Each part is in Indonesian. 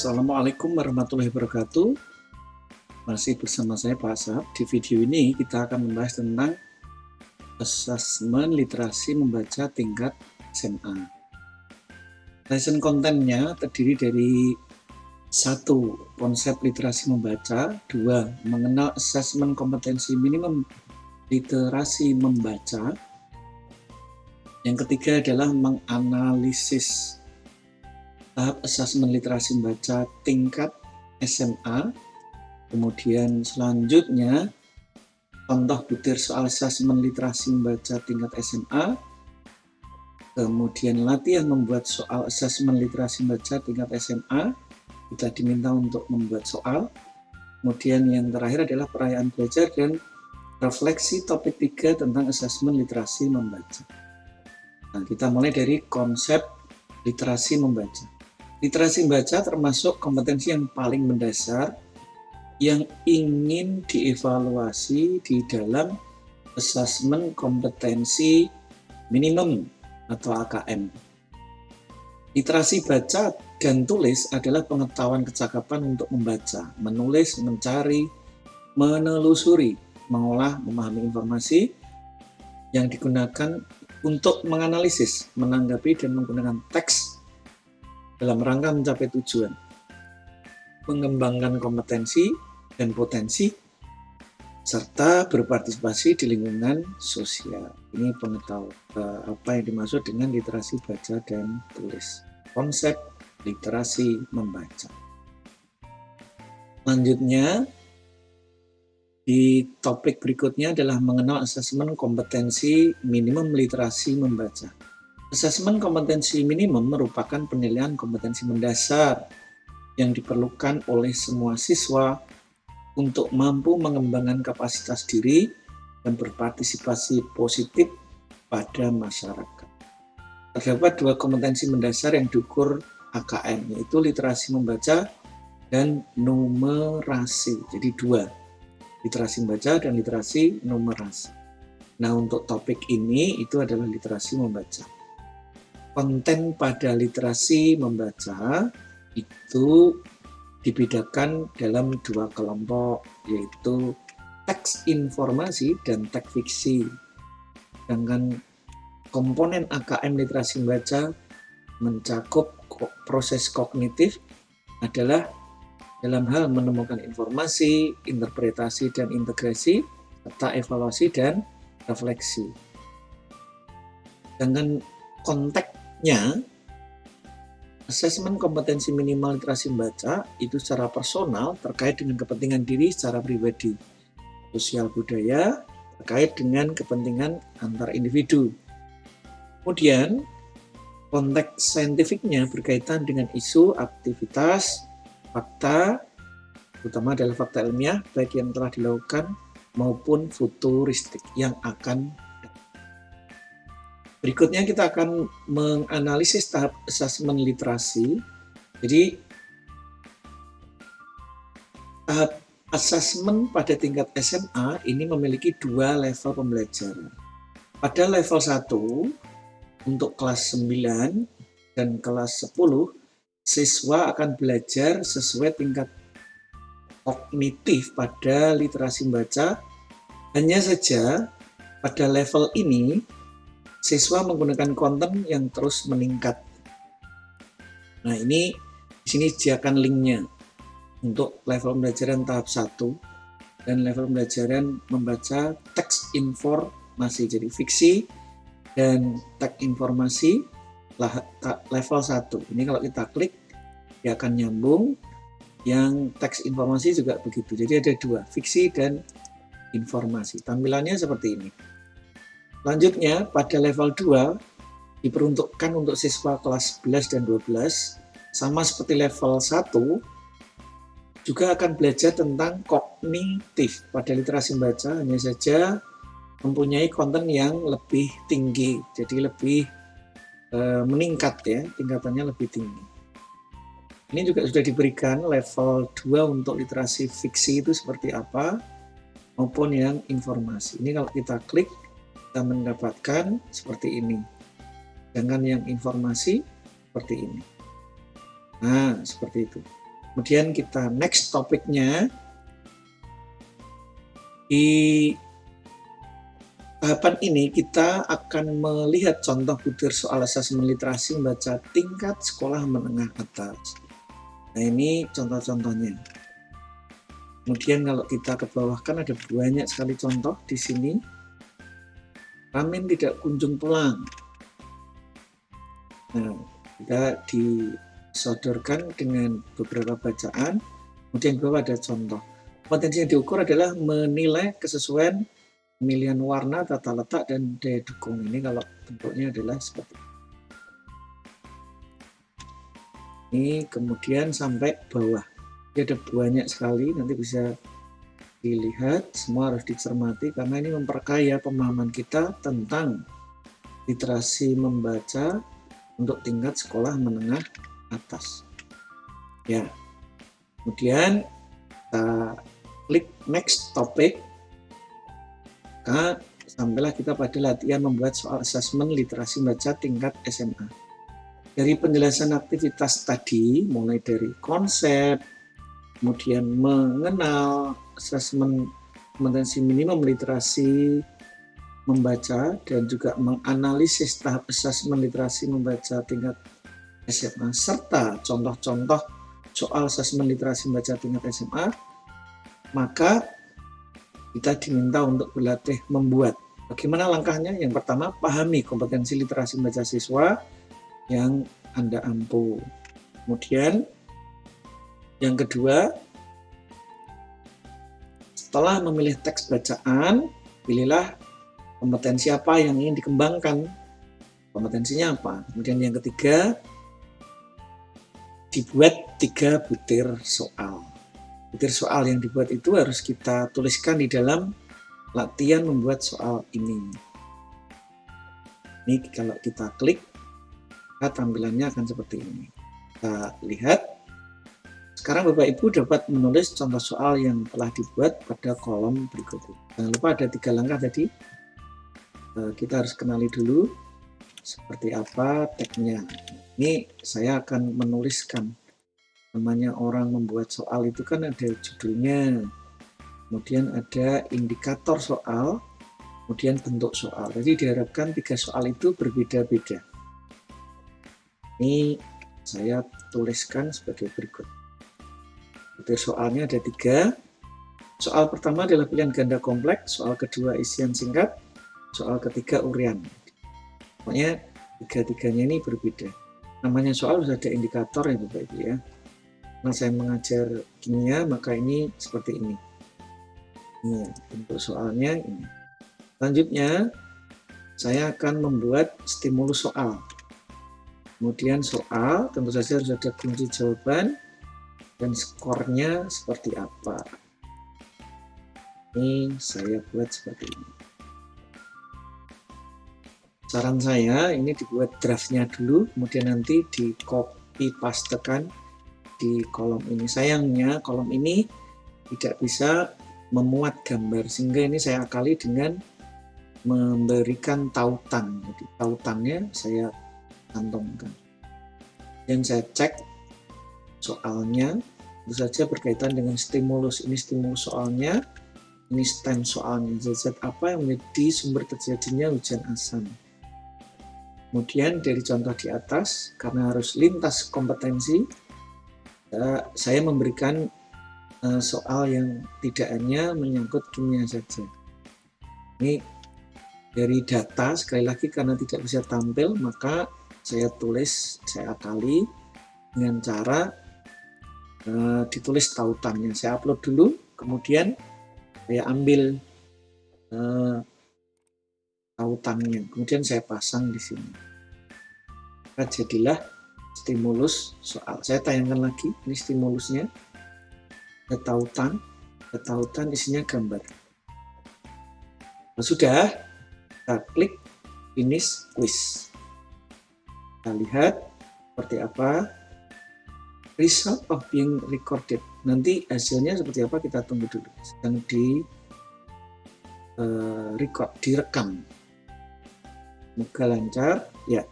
Assalamualaikum warahmatullahi wabarakatuh. Masih bersama saya Pak Asap. Di video ini kita akan membahas tentang asesmen literasi membaca tingkat SMA. Lesson kontennya terdiri dari 1. Konsep literasi membaca, 2. Mengenal asesmen kompetensi minimum literasi membaca, yang ketiga adalah menganalisis tahap asesmen literasi membaca tingkat SMA. Kemudian selanjutnya contoh butir soal asesmen literasi membaca tingkat SMA. Kemudian latihan membuat soal asesmen literasi membaca tingkat SMA. Kita diminta untuk membuat soal. Kemudian yang terakhir adalah perayaan belajar dan refleksi topik 3 tentang asesmen literasi membaca. Nah, kita mulai dari konsep literasi membaca. Literasi membaca termasuk kompetensi yang paling mendasar yang ingin dievaluasi di dalam asesmen kompetensi minimum atau AKM. Literasi baca dan tulis adalah pengetahuan kecakapan untuk membaca, menulis, mencari, menelusuri, mengolah, memahami informasi yang digunakan untuk menganalisis, menanggapi, dan menggunakan teks dalam rangka mencapai tujuan, mengembangkan kompetensi dan potensi, serta berpartisipasi di lingkungan sosial. Ini pengetahuan apa yang dimaksud dengan literasi baca dan tulis. Konsep literasi membaca. Selanjutnya, di topik berikutnya adalah mengenal asesmen kompetensi minimum literasi membaca. Asesmen kompetensi minimum merupakan penilaian kompetensi mendasar yang diperlukan oleh semua siswa untuk mampu mengembangkan kapasitas diri dan berpartisipasi positif pada masyarakat. Terdapat 2 kompetensi mendasar yang diukur AKM, yaitu literasi membaca dan numerasi. Jadi 2, literasi membaca dan literasi numerasi. Nah, untuk topik ini itu adalah literasi membaca. Konten pada literasi membaca itu dibedakan dalam 2 kelompok, yaitu teks informasi dan teks fiksi. Sedangkan komponen AKM literasi membaca mencakup proses kognitif adalah dalam hal menemukan informasi, interpretasi dan integrasi, serta evaluasi dan refleksi. Dengan konteksnya, asesmen kompetensi minimal literasi membaca itu secara personal terkait dengan kepentingan diri secara pribadi, sosial budaya terkait dengan kepentingan antar individu. Kemudian konteks saintifiknya berkaitan dengan isu, aktivitas, fakta, terutama adalah fakta ilmiah baik yang telah dilakukan maupun futuristik yang akan. Berikutnya kita akan menganalisis tahap asesmen literasi. Jadi tahap asesmen pada tingkat SMA ini memiliki 2 level pembelajaran. Pada level 1 untuk kelas 9 dan kelas 10, siswa akan belajar sesuai tingkat kognitif pada literasi membaca. Hanya saja pada level ini siswa menggunakan konten yang terus meningkat. Nah, ini di sini disediakan linknya untuk level pembelajaran tahap 1 dan level pembelajaran membaca teks informasi, jadi fiksi dan teks informasi level 1. Ini kalau kita klik dia akan nyambung. Yang teks informasi juga begitu. Jadi ada 2, fiksi dan informasi. Tampilannya seperti ini. Selanjutnya, pada level 2 diperuntukkan untuk siswa kelas 11 dan 12, sama seperti level 1, juga akan belajar tentang kognitif pada literasi membaca, hanya saja mempunyai konten yang lebih tinggi, jadi lebih meningkat ya, tingkatannya lebih tinggi. Ini juga sudah diberikan level 2 untuk literasi fiksi itu seperti apa, maupun yang informasi. Ini kalau kita klik, kita mendapatkan seperti ini. Sedangkan yang informasi seperti ini. Nah, seperti itu. Kemudian kita next topiknya. Di tahapan ini kita akan melihat contoh butir soal asesmen literasi membaca tingkat sekolah menengah atas. Nah, ini contoh-contohnya. Kemudian kalau kita ke bawah kan ada banyak sekali contoh di sini. Ramin tidak kunjung pulang. Nah, kita disodorkan dengan beberapa bacaan. Kemudian di bawah ada contoh. Potensi yang diukur adalah menilai kesesuaian pemilihan warna, tata letak, dan daya dukung. Ini kalau bentuknya adalah seperti ini. Kemudian sampai bawah. Ini ada banyak sekali, nanti bisa dilihat, semua harus dicermati karena ini memperkaya pemahaman kita tentang literasi membaca untuk tingkat sekolah menengah atas. Ya, kemudian kita klik next topic. Maka sampailah kita pada latihan membuat soal asesmen literasi membaca tingkat SMA. Dari penjelasan aktivitas tadi, mulai dari konsep, kemudian mengenal asesmen kompetensi minimum literasi membaca, dan juga menganalisis tahap asesmen literasi membaca tingkat SMA, serta contoh-contoh soal asesmen literasi membaca tingkat SMA, maka kita diminta untuk berlatih membuat. Bagaimana langkahnya? Yang pertama, pahami kompetensi literasi membaca siswa yang Anda ampu. Kemudian, yang kedua, setelah memilih teks bacaan, pilihlah kompetensi apa yang ingin dikembangkan. Kompetensinya apa? Kemudian yang ketiga, dibuat 3 butir soal. Butir soal yang dibuat itu harus kita tuliskan di dalam latihan membuat soal ini. Ini kalau kita klik, maka tampilannya akan seperti ini. Kita lihat. Sekarang Bapak Ibu dapat menulis contoh soal yang telah dibuat pada kolom berikut ini. Jangan lupa ada 3 langkah tadi. Kita harus kenali dulu seperti apa tagnya. Ini saya akan menuliskan. Namanya orang membuat soal itu kan ada judulnya, kemudian ada indikator soal, kemudian bentuk soal. Jadi diharapkan 3 soal itu berbeda-beda. Ini saya tuliskan sebagai berikut. Butir soalnya ada 3. Soal pertama adalah pilihan ganda kompleks, soal kedua isian singkat, soal ketiga urian. Pokoknya 3-3-nya ini berbeda. Namanya soal harus ada indikator ya Bapak Ibu ya. Nah, saya mengajar kimia, maka ini seperti ini. Ini bentuk soalnya ini. Selanjutnya, saya akan membuat stimulus soal. Kemudian soal, tentu saja harus ada kunci jawaban, dan skornya seperti apa. Ini saya buat seperti ini. Saran saya, ini dibuat draftnya dulu, kemudian nanti di copy pastekan di kolom ini. Sayangnya kolom ini tidak bisa memuat gambar, sehingga ini saya akali dengan memberikan tautan. Jadi tautannya saya cantumkan. Dan saya cek soalnya, tentu saja berkaitan dengan stimulus. Ini stimulus soalnya, ini stem soalnya. Zat apa yang menjadi sumber terjadinya hujan asam. Kemudian dari contoh di atas, karena harus lintas kompetensi, saya memberikan soal yang tidak hanya menyangkut kimia saja. Ini dari data, sekali lagi karena tidak bisa tampil, maka saya tulis, saya akali dengan cara ditulis tautannya. Saya upload dulu, kemudian saya ambil tautannya, kemudian saya pasang di sini. Maka jadilah stimulus soal. Saya tayangkan lagi, ini stimulusnya. Ada tautan isinya gambar. Nah, sudah, kita klik finish quiz. Kita lihat seperti apa result of being recorded. Nanti hasilnya seperti apa kita tunggu dulu. Sedang di record, direkam. Semoga lancar. Ya.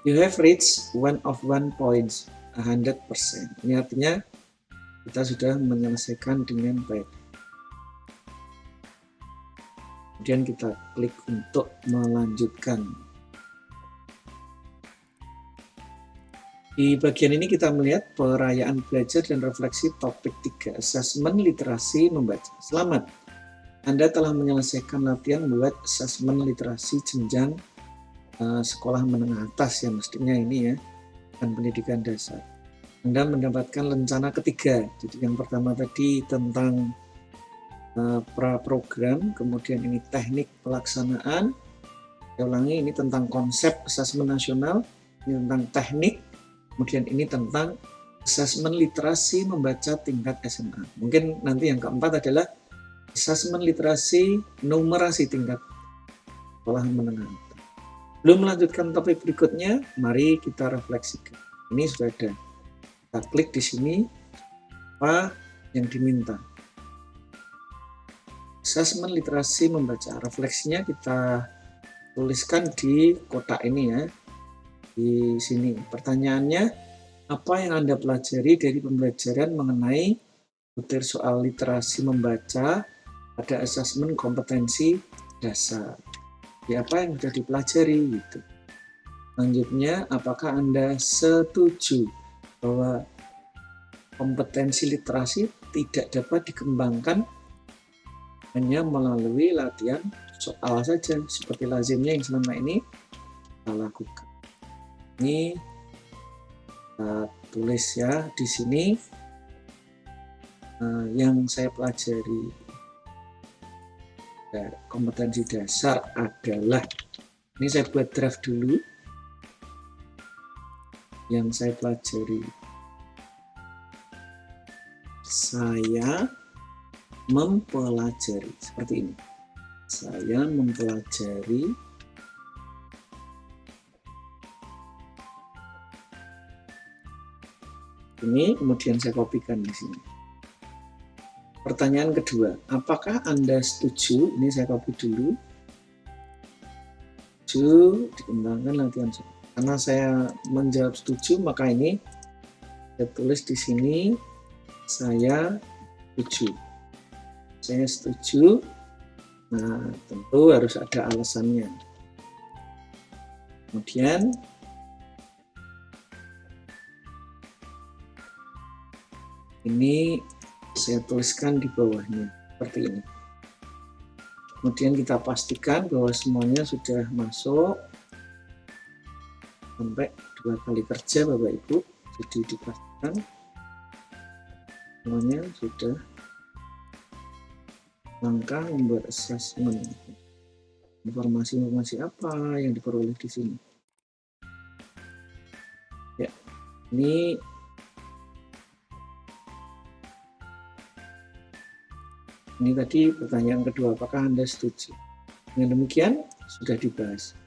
You have reached 1 of 1 points, 100%. Ini artinya kita sudah menyelesaikan dengan baik. Kemudian kita klik untuk melanjutkan. Di bagian ini kita melihat perayaan belajar dan refleksi topik 3, asesmen literasi membaca. Selamat, Anda telah menyelesaikan latihan membuat asesmen literasi jenjang sekolah menengah atas ya, mestinya ini ya, dan pendidikan dasar. Anda mendapatkan lencana ketiga. Jadi yang pertama tadi tentang pra-program, kemudian ini teknik pelaksanaan. Saya ulangi, ini tentang konsep asesmen nasional, ini tentang teknik, kemudian ini tentang asesmen literasi membaca tingkat SMA. Mungkin nanti yang keempat adalah asesmen literasi numerasi tingkat sekolah menengah. Belum melanjutkan topik berikutnya, mari kita refleksikan. Ini sudah ada. Kita klik di sini, apa yang diminta. Asesmen literasi membaca. Refleksinya kita tuliskan di kotak ini ya. Di sini pertanyaannya, apa yang Anda pelajari dari pembelajaran mengenai butir soal literasi membaca pada asesmen kompetensi dasar? Ya, apa yang sudah dipelajari gitu. Selanjutnya, apakah Anda setuju bahwa kompetensi literasi tidak dapat dikembangkan hanya melalui latihan soal saja seperti lazimnya yang selama ini kita lakukan? Ini kita tulis ya di sini yang saya pelajari kompetensi dasar adalah, ini saya buat draft dulu, yang saya pelajari, saya mempelajari seperti ini, saya mempelajari ini, kemudian saya kopikan di sini. Pertanyaan kedua, apakah Anda setuju? Ini saya copy dulu. Setuju dikembangkan latihan soal. Karena saya menjawab setuju, maka ini saya tulis di sini, saya setuju. Saya setuju. Nah, tentu harus ada alasannya. Kemudian ini saya tuliskan di bawahnya seperti ini. Kemudian kita pastikan bahwa semuanya sudah masuk sampai 2 kali kerja Bapak Ibu. Jadi dipastikan semuanya sudah. Langkah membuat asesmen. Informasi-informasi apa yang diperoleh di sini? Ya, ini tadi pertanyaan kedua, apakah Anda setuju? Dengan demikian sudah dibahas.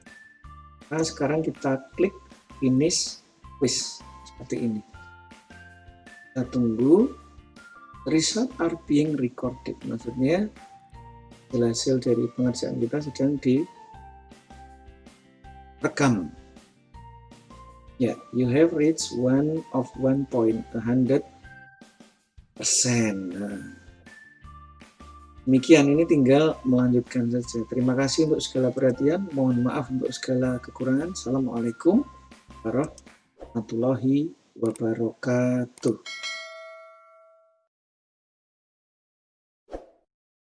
Nah, sekarang kita klik finish quiz seperti ini. Kita tunggu. Result are being recorded. Maksudnya hasil dari pengerjaan kita sedang direkam. Ya, you have reached 1 of 1 point, 100%. Nah, demikian, ini tinggal melanjutkan saja. Terima kasih untuk segala perhatian. Mohon maaf untuk segala kekurangan. Assalamualaikum warahmatullahi wabarakatuh.